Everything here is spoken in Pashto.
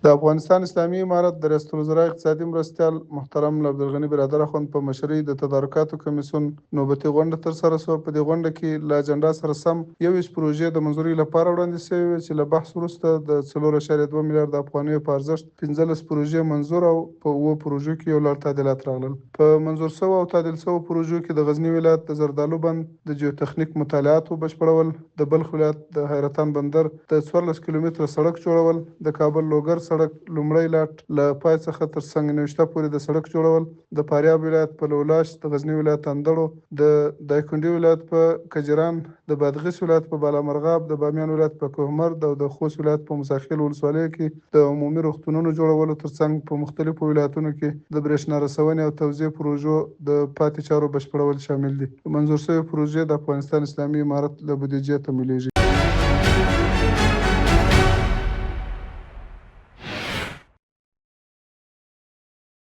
د افغانستان اسلامي امارت د ریاست الوزرا اقتصادي مرستیال محترم عبدالغني برادر اخوند په مشرۍ د تدارکاتو کمیسیون نوبتي غونډه ترسره شوه. په دې غونډه کې له اجنډا سره سم 21 پروژې د منظورۍ لپاره وړاندې شوې وې چې له بحث وروسته د 4.2 میلیارد افغانیو په ارزښت 15 پروژې منظور او په 7 پروژو کې یو لړ تعدیلات راغلل. په منظور شوو او تعدیل شوو پروژو کې د غزنی ولایت د زردالو بند د جیوتخنیک مطالعاتو بشپړول، د بلخ ولایت د حیرتان بندر د 14 کیلومتره سړک جوړول، د کابل لوګر سړک لومړی لاټ له پای څخه تر څنګ نوشته پورې د سړک جوړول، د فاریاب ولایت په لولاش، د غزنی ولایت اندړو، د دایکنډي ولایت په کجران، د بادغیس ولایت په بالامرغاب، د بامیان ولایت په کوهمرد او د خوست ولایت په موساخیل ولسوالیو کې د عمومي روغتونونو جوړولو ترڅنګ په مختلفو ولایتونو کې د برېښنا رسونې او توزیع پروژو د پاتې چارو بشپړول شامل دي. منظور شوی پروژې د افغانستان اسلامي امارت له بودیجې تمویلېږي.